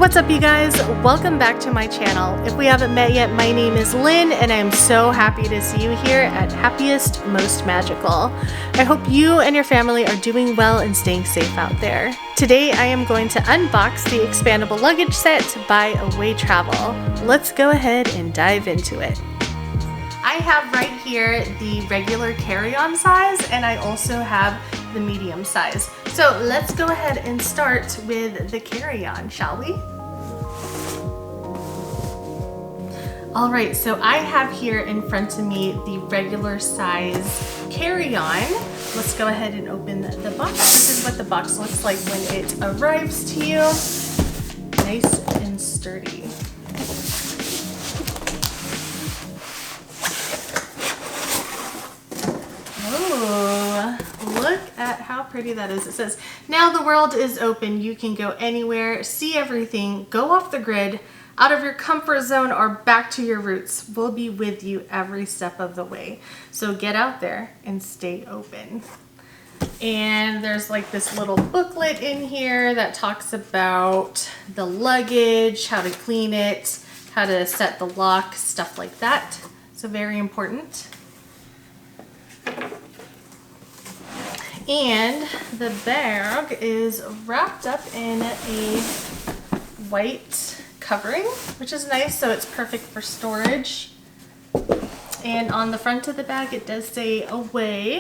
What's up, you guys? Welcome back to my channel. If we haven't met yet, my name is Lynn and I'm so happy to see you here at Happiest Most Magical. I hope you and your family are doing well and staying safe out there. Today I am going to unbox the expandable luggage set by Away Travel. Let's go ahead and dive into it. I have right here the regular carry-on size and I also have the medium size. So let's go ahead and start with the carry-on, shall we? All right, so I have here in front of me the regular size carry-on. Let's go ahead and open the box. This is what the box looks like when it arrives to you. Nice and sturdy. Look at how pretty that is. It says, now the world is open. You can go anywhere, see everything, go off the grid, out of your comfort zone or back to your roots. We'll be with you every step of the way. So get out there and stay open. And there's like this little booklet in here that talks about the luggage, how to clean it, how to set the lock, stuff like that. So very important. And the bag is wrapped up in a white covering, which is nice, so it's perfect for storage. And on the front of the bag it does say Away.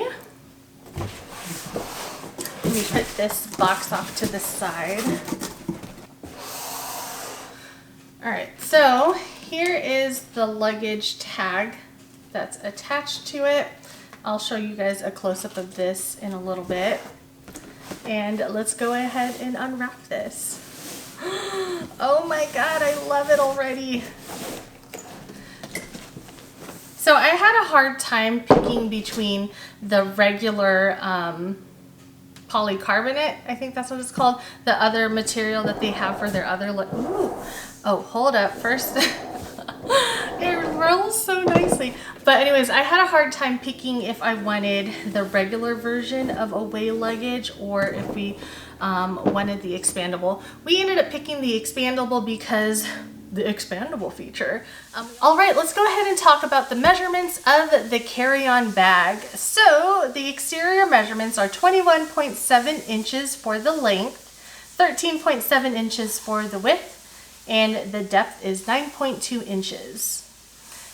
Let me put this box off to the side. Alright, so here is the luggage tag that's attached to it. I'll show you guys a close-up of this in a little bit. And let's go ahead and unwrap this. Oh my god, I love it already. So I had a hard time picking between the regular polycarbonate, I think that's what it's called, the other material that they have for their other ooh. Oh, hold up. First, it rolls so nicely. But anyways, I had a hard time picking if I wanted the regular version of Away luggage or if we wanted the expandable. We ended up picking the expandable because the expandable feature. All right, let's go ahead and talk about the measurements of the carry-on bag. So the exterior measurements are 21.7 inches for the length, 13.7 inches for the width, and the depth is 9.2 inches.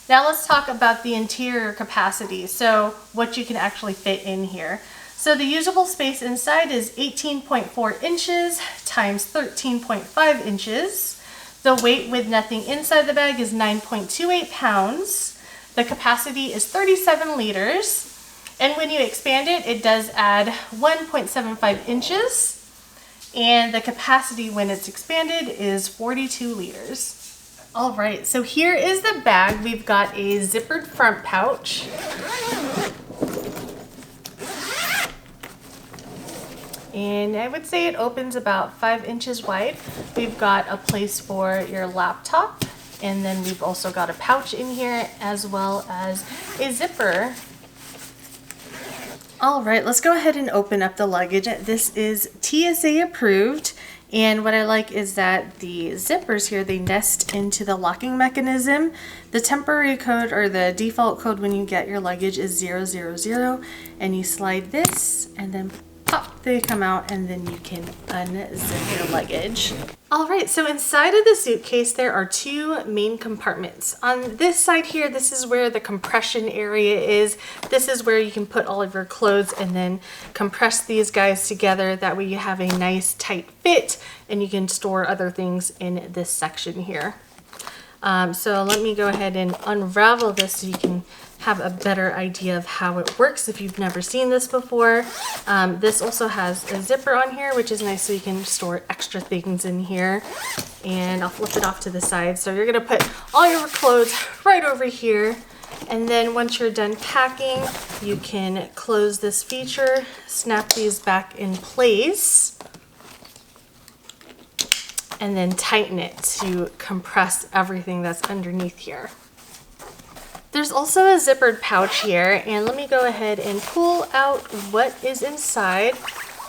Now let's talk about the interior capacity, so what you can actually fit in here. So the usable space inside is 18.4 inches times 13.5 inches. The weight with nothing inside the bag is 9.28 pounds. The capacity is 37 liters. And when you expand it, it does add 1.75 inches. And the capacity when it's expanded is 42 liters. All right, so here is the bag. We've got a zippered front pouch. And I would say it opens about 5 inches wide. We've got a place for your laptop. And then we've also got a pouch in here as well as a zipper. All right, let's go ahead and open up the luggage. This is TSA approved. And what I like is that the zippers here, they nest into the locking mechanism. The temporary code or the default code when you get your luggage is 000, and you slide this and then pop, they come out, and then you can unzip your luggage. All right, so inside of the suitcase, there are two main compartments. On this side here, this is where the compression area is. This is where you can put all of your clothes and then compress these guys together. That way you have a nice tight fit and you can store other things in this section here. So let me go ahead and unravel this so you can have a better idea of how it works if you've never seen this before. This also has a zipper on here, which is nice, so you can store extra things in here. And I'll flip it off to the side. So you're gonna put all your clothes right over here. And then once you're done packing, you can close this feature, snap these back in place, and then tighten it to compress everything that's underneath here. There's also a zippered pouch here, and let me go ahead and pull out what is inside.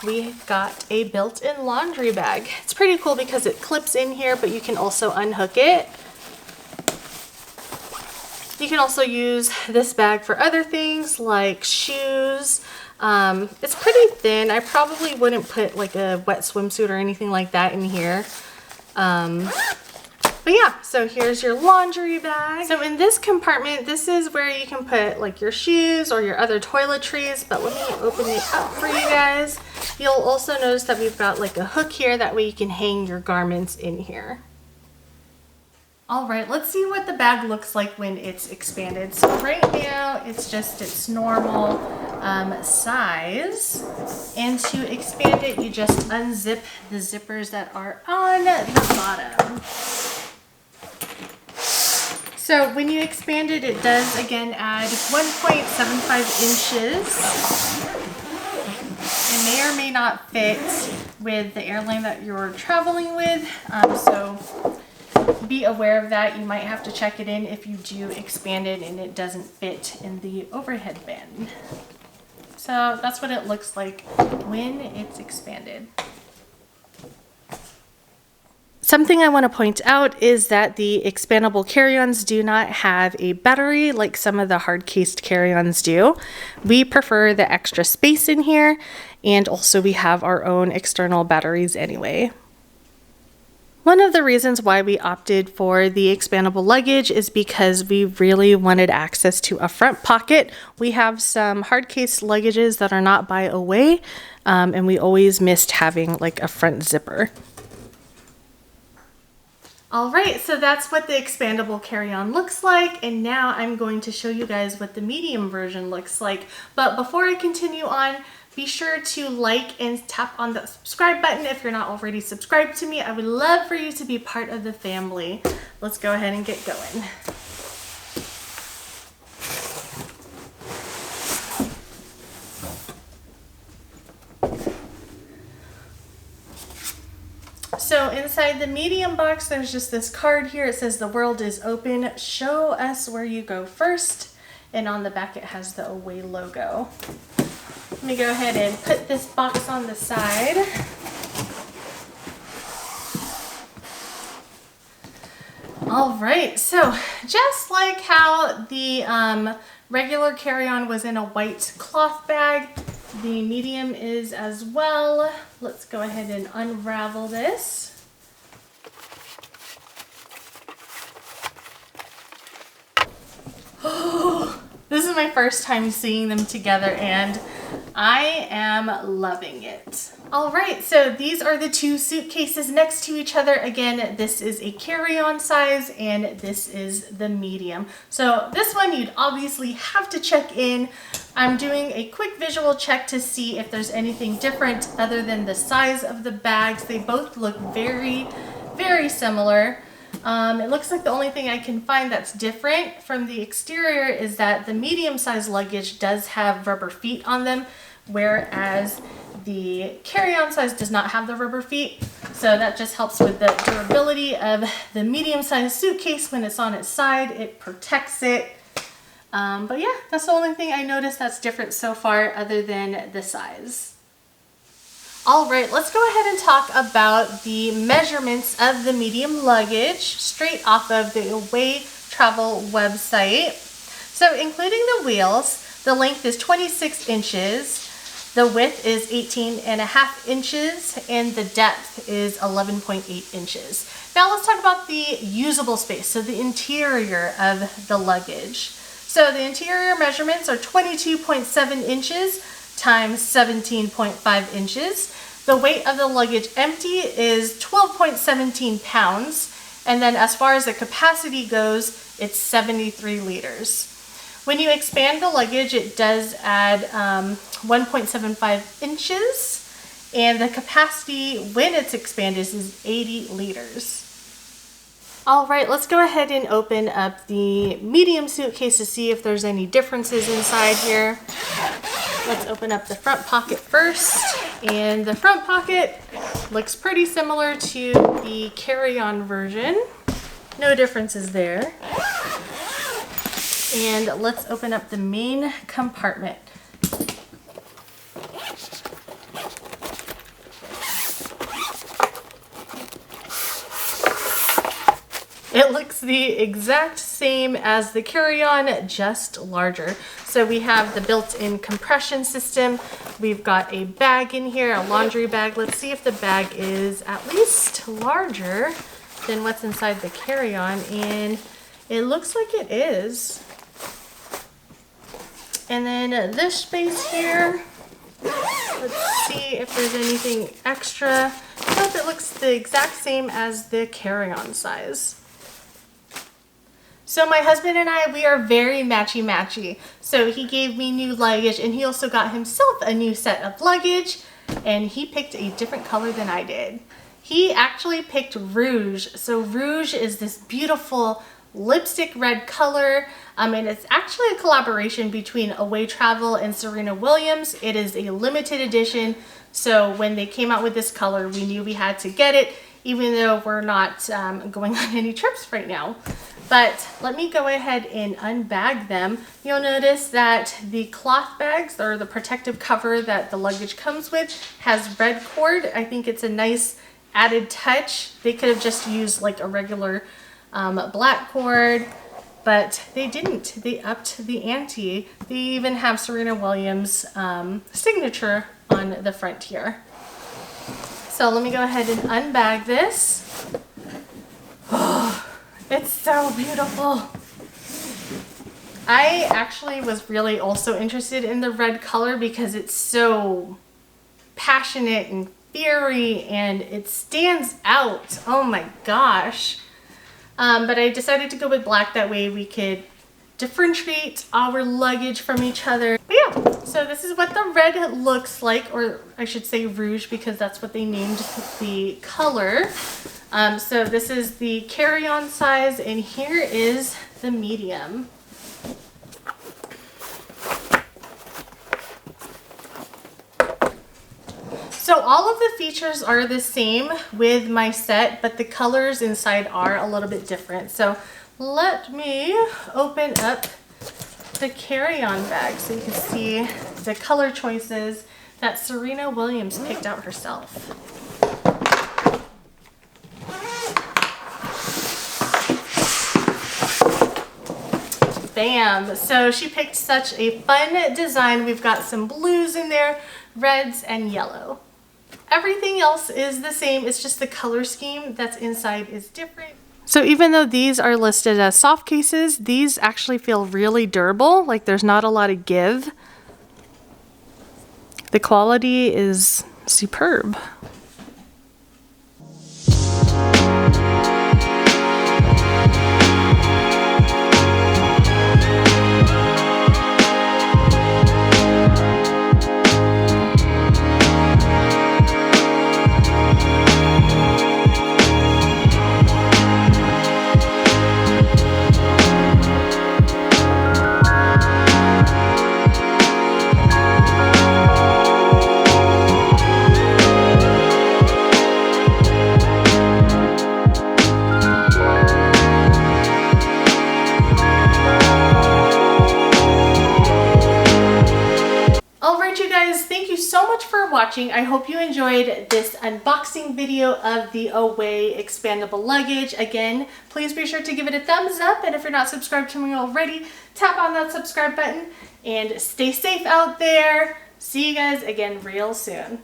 we got a built-in laundry bag. It's pretty cool because it clips in here, but you can also unhook it. You can also use this bag for other things like shoes. It's pretty thin. I probably wouldn't put like a wet swimsuit or anything like that in here. But yeah, so here's your laundry bag. So in this compartment, this is where you can put like your shoes or your other toiletries, but let me open it up for you guys. You'll also notice that we've got like a hook here, that way you can hang your garments in here. All right, let's see what the bag looks like when it's expanded. So right now, it's just its normal size. And to expand it, you just unzip the zippers that are on the bottom. So when you expand it, it does again add 1.75 inches. It may or may not fit with the airline that you're traveling with. So be aware of that. You might have to check it in if you do expand it and it doesn't fit in the overhead bin. So that's what it looks like when it's expanded. Something I want to point out is that the expandable carry-ons do not have a battery like some of the hard-cased carry-ons do. We prefer the extra space in here, and also we have our own external batteries anyway. One of the reasons why we opted for the expandable luggage is because we really wanted access to a front pocket. We have some hard-case luggages that are not by away, and we always missed having like a front zipper. All right, so that's what the expandable carry-on looks like, and now I'm going to show you guys what the medium version looks like. But before I continue on, be sure to like and tap on the subscribe button if you're not already subscribed to me. I would love for you to be part of the family. Let's go ahead and get going. So inside the medium box, there's just this card here. It says the world is open. Show us where you go first. And on the back, it has the Away logo. Let me go ahead and put this box on the side. All right, so just like how the regular carry-on was in a white cloth bag, the medium is as well. Let's go ahead and unravel this. Oh, this is my first time seeing them together and I am loving it. All right, so these are the two suitcases next to each other. Again, this is a carry-on size and this is the medium. So this one you'd obviously have to check in. I'm doing a quick visual check to see if there's anything different other than the size of the bags. They both look very, very similar. It looks like the only thing I can find that's different from the exterior is that the medium-sized luggage does have rubber feet on them, whereas the carry-on size does not have the rubber feet. So that just helps with the durability of the medium-sized suitcase. When it's on its side, it protects it. But yeah, that's the only thing I noticed that's different so far other than the size. All right, let's go ahead and talk about the measurements of the medium luggage straight off of the Away Travel website. So including the wheels, the length is 26 inches, the width is 18.5 inches, and the depth is 11.8 inches. Now let's talk about the usable space, so the interior of the luggage. So the interior measurements are 22.7 inches times 17.5 inches. The weight of the luggage empty is 12.17 pounds. And then as far as the capacity goes, it's 73 liters. When you expand the luggage, it does add 1.75 inches. And the capacity when it's expanded is 80 liters. All right, let's go ahead and open up the medium suitcase to see if there's any differences inside here. Let's open up the front pocket first. And the front pocket looks pretty similar to the carry-on version. No differences there. And let's open up the main compartment. It looks the exact same as the CarryOn, just larger. So we have the built-in compression system. We've got a bag in here, a laundry bag. Let's see if the bag is at least larger than what's inside the CarryOn, and it looks like it is. And then this space here, let's see if there's anything extra. Nope, it looks the exact same as the CarryOn size. So my husband and I, we are very matchy-matchy. So he gave me new luggage, and he also got himself a new set of luggage, and he picked a different color than I did. He actually picked Rouge. So Rouge is this beautiful lipstick red color, and it's actually a collaboration between Away Travel and Serena Williams. It is a limited edition, so when they came out with this color, we knew we had to get it, even though we're not going on any trips right now. But let me go ahead and unbag them. You'll notice that the cloth bags, or the protective cover that the luggage comes with, has red cord. I think it's a nice added touch. They could have just used like a regular black cord, but they didn't. They upped the ante. They even have Serena Williams' signature on the front here. So let me go ahead and unbag this. Oh, it's so beautiful. I actually was really also interested in the red color because it's so passionate and fiery and it stands out. Oh my gosh. But I decided to go with black, that way we could differentiate our luggage from each other. But yeah, so this is what the red looks like, or I should say Rouge, because that's what they named the color. So this is the CarryOn size, and here is the medium. So all of the features are the same with my set, but the colors inside are a little bit different. So let me open up the CarryOn bag so you can see the color choices that Serena Williams picked out herself. Bam! So she picked such a fun design. We've got some blues in there, reds, and yellow. Everything else is the same. It's just the color scheme that's inside is different. So even though these are listed as soft cases, these actually feel really durable. Like there's not a lot of give. The quality is superb. Watching. I hope you enjoyed this unboxing video of the Away expandable luggage. Again, please be sure to give it a thumbs up, and if you're not subscribed to me already, tap on that subscribe button and stay safe out there. See you guys again real soon.